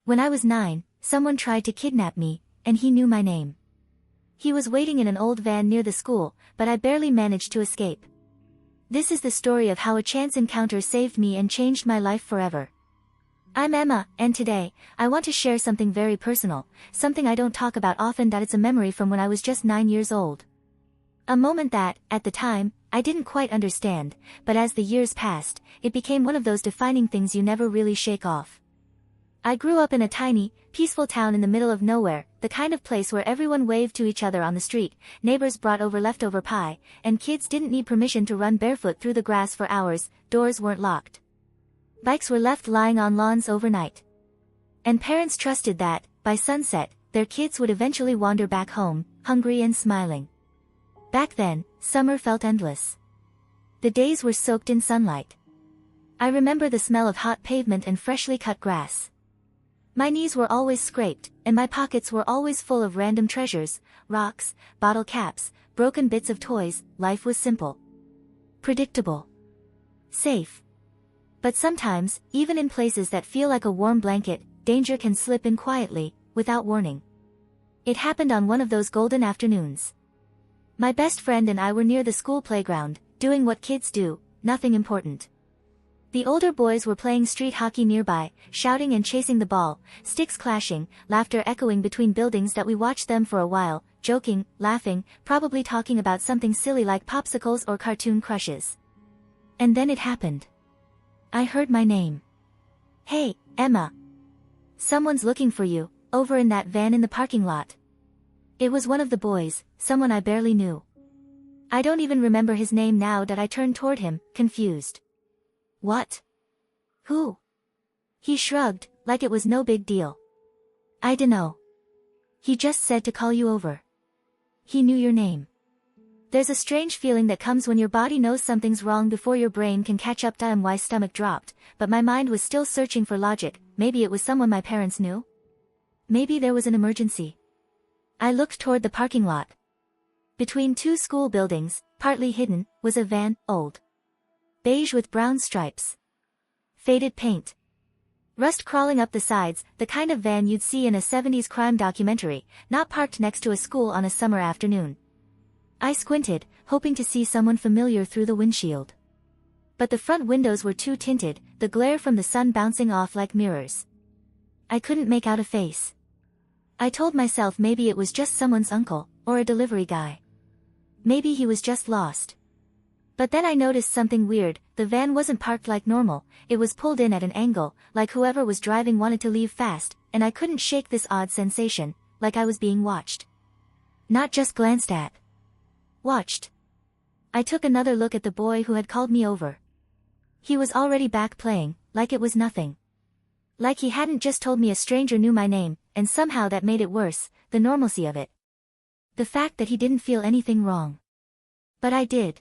When I was 9, someone tried to kidnap me, and he knew my name. He was waiting in an old van near the school, but I barely managed to escape. This is the story of how a chance encounter saved me and changed my life forever. I'm Emma, and today, I want to share something very personal, something I don't talk about often, that it's a memory from when I was just 9 years old. A moment that, at the time, I didn't quite understand, but as the years passed, it became one of those defining things you never really shake off. I grew up in a tiny, peaceful town in the middle of nowhere, the kind of place where everyone waved to each other on the street, neighbors brought over leftover pie, and kids didn't need permission to run barefoot through the grass for hours, doors weren't locked. Bikes were left lying on lawns overnight. And parents trusted that, by sunset, their kids would eventually wander back home, hungry and smiling. Back then, summer felt endless. The days were soaked in sunlight. I remember the smell of hot pavement and freshly cut grass. My knees were always scraped, and my pockets were always full of random treasures, rocks, bottle caps, broken bits of toys. Life was simple. Predictable. Safe. But sometimes, even in places that feel like a warm blanket, danger can slip in quietly, without warning. It happened on one of those golden afternoons. My best friend and I were near the school playground, doing what kids do, nothing important. The older boys were playing street hockey nearby, shouting and chasing the ball, sticks clashing, laughter echoing between buildings. That we watched them for a while, joking, laughing, probably talking about something silly like popsicles or cartoon crushes. And then it happened. I heard my name. "Hey, Emma. Someone's looking for you, over in that van in the parking lot." It was one of the boys, someone I barely knew. I don't even remember his name now. That I turned toward him, confused. "What? Who?" He shrugged, like it was no big deal. "I dunno. He just said to call you over. He knew your name." There's a strange feeling that comes when your body knows something's wrong before your brain can catch up. My stomach dropped, but my mind was still searching for logic. Maybe it was someone my parents knew? Maybe there was an emergency. I looked toward the parking lot. Between two school buildings, partly hidden, was a van, old. Beige with brown stripes. Faded paint. Rust crawling up the sides, the kind of van you'd see in a 70s crime documentary, not parked next to a school on a summer afternoon. I squinted, hoping to see someone familiar through the windshield. But the front windows were too tinted, the glare from the sun bouncing off like mirrors. I couldn't make out a face. I told myself maybe it was just someone's uncle, or a delivery guy. Maybe he was just lost. But then I noticed something weird. The van wasn't parked like normal, it was pulled in at an angle, like whoever was driving wanted to leave fast, and I couldn't shake this odd sensation, like I was being watched. Not just glanced at. Watched. I took another look at the boy who had called me over. He was already back playing, like it was nothing. Like he hadn't just told me a stranger knew my name, and somehow that made it worse, the normalcy of it. The fact that he didn't feel anything wrong. But I did.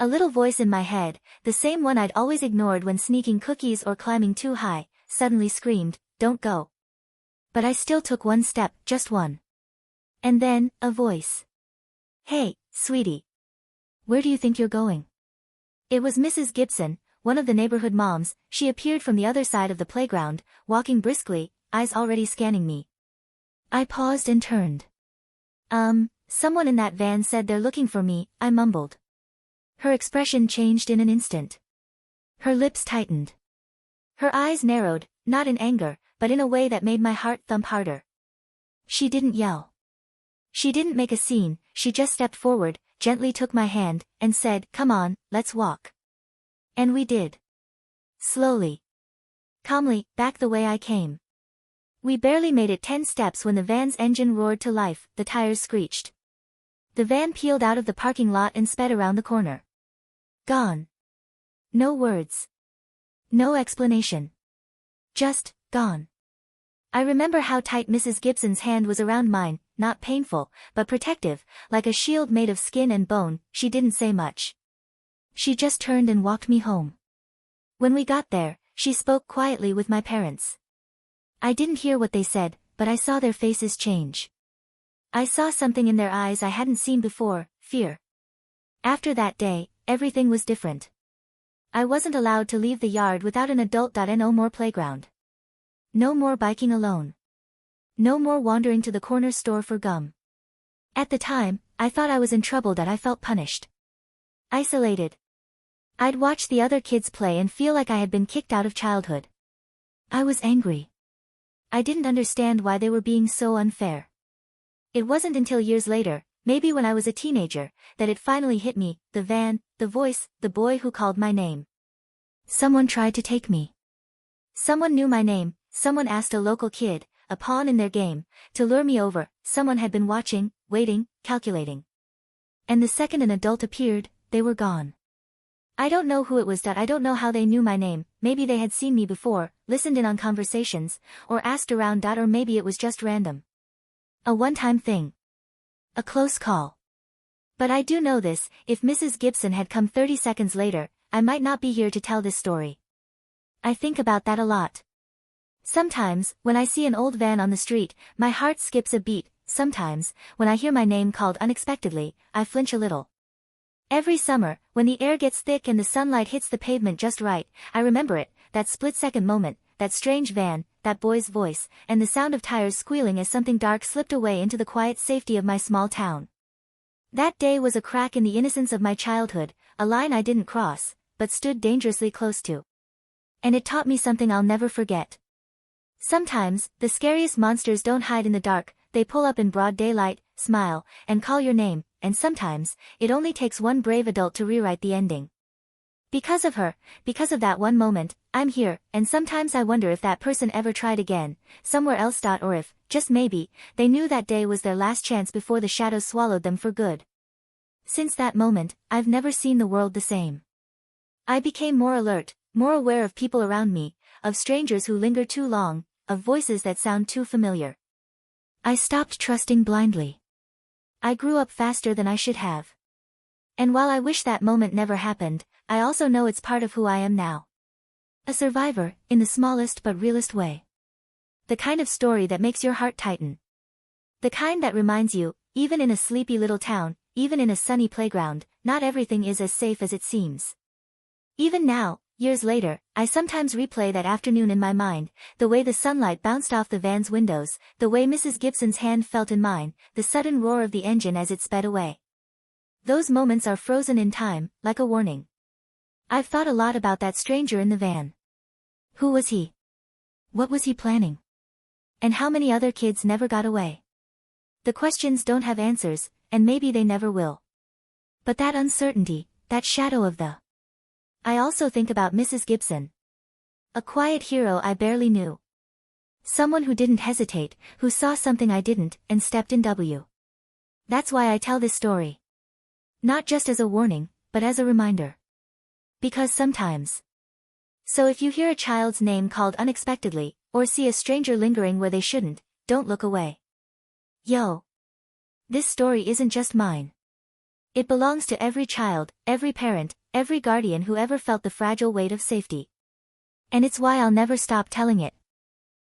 A little voice in my head, the same one I'd always ignored when sneaking cookies or climbing too high, suddenly screamed, "Don't go." But I still took one step, just one. And then, a voice. "Hey, sweetie. Where do you think you're going?" It was Mrs. Gibson, one of the neighborhood moms. She appeared from the other side of the playground, walking briskly, eyes already scanning me. I paused and turned. Someone in that van said they're looking for me," I mumbled. Her expression changed in an instant. Her lips tightened. Her eyes narrowed, not in anger, but in a way that made my heart thump harder. She didn't yell. She didn't make a scene, she just stepped forward, gently took my hand, and said, "Come on, let's walk." And we did. Slowly. Calmly, back the way I came. We barely made it 10 steps when the van's engine roared to life, the tires screeched. The van peeled out of the parking lot and sped around the corner. Gone. No words. No explanation. Just, gone. I remember how tight Mrs. Gibson's hand was around mine, not painful, but protective, like a shield made of skin and bone. She didn't say much. She just turned and walked me home. When we got there, she spoke quietly with my parents. I didn't hear what they said, but I saw their faces change. I saw something in their eyes I hadn't seen before, fear. After that day, everything was different. I wasn't allowed to leave the yard without an adult. No more playground. No more biking alone. No more wandering to the corner store for gum. At the time, I thought I was in trouble, that I felt punished. Isolated. I'd watch the other kids play and feel like I had been kicked out of childhood. I was angry. I didn't understand why they were being so unfair. It wasn't until years later, maybe when I was a teenager, that it finally hit me, the van, the voice, the boy who called my name. Someone tried to take me. Someone knew my name, someone asked a local kid, a pawn in their game, to lure me over. Someone had been watching, waiting, calculating. And the second an adult appeared, they were gone. I don't know who it was. I don't know how they knew my name. Maybe they had seen me before, listened in on conversations, or asked around. Or maybe it was just random. A one-time thing. A close call. But I do know this, if Mrs. Gibson had come 30 seconds later, I might not be here to tell this story. I think about that a lot. Sometimes, when I see an old van on the street, my heart skips a beat. Sometimes, when I hear my name called unexpectedly, I flinch a little. Every summer, when the air gets thick and the sunlight hits the pavement just right, I remember it, that split-second moment, that strange van, that boy's voice, and the sound of tires squealing as something dark slipped away into the quiet safety of my small town. That day was a crack in the innocence of my childhood, a line I didn't cross, but stood dangerously close to. And it taught me something I'll never forget. Sometimes, the scariest monsters don't hide in the dark, they pull up in broad daylight, smile, and call your name, and sometimes, it only takes one brave adult to rewrite the ending. Because of her, because of that one moment, I'm here, and sometimes I wonder if that person ever tried again, somewhere else. Or if, just maybe, they knew that day was their last chance before the shadows swallowed them for good. Since that moment, I've never seen the world the same. I became more alert, more aware of people around me, of strangers who linger too long, of voices that sound too familiar. I stopped trusting blindly. I grew up faster than I should have. And while I wish that moment never happened, I also know it's part of who I am now. A survivor, in the smallest but realest way. The kind of story that makes your heart tighten. The kind that reminds you, even in a sleepy little town, even in a sunny playground, not everything is as safe as it seems. Even now, years later, I sometimes replay that afternoon in my mind, the way the sunlight bounced off the van's windows, the way Mrs. Gibson's hand felt in mine, the sudden roar of the engine as it sped away. Those moments are frozen in time, like a warning. I've thought a lot about that stranger in the van. Who was he? What was he planning? And how many other kids never got away? The questions don't have answers, and maybe they never will. But that uncertainty, that shadow of the... I also think about Mrs. Gibson. A quiet hero I barely knew. Someone who didn't hesitate, who saw something I didn't, and stepped in. That's why I tell this story. Not just as a warning, but as a reminder. Because sometimes. So if you hear a child's name called unexpectedly, or see a stranger lingering where they shouldn't, don't look away. Yo. This story isn't just mine. It belongs to every child, every parent, every guardian who ever felt the fragile weight of safety. And it's why I'll never stop telling it.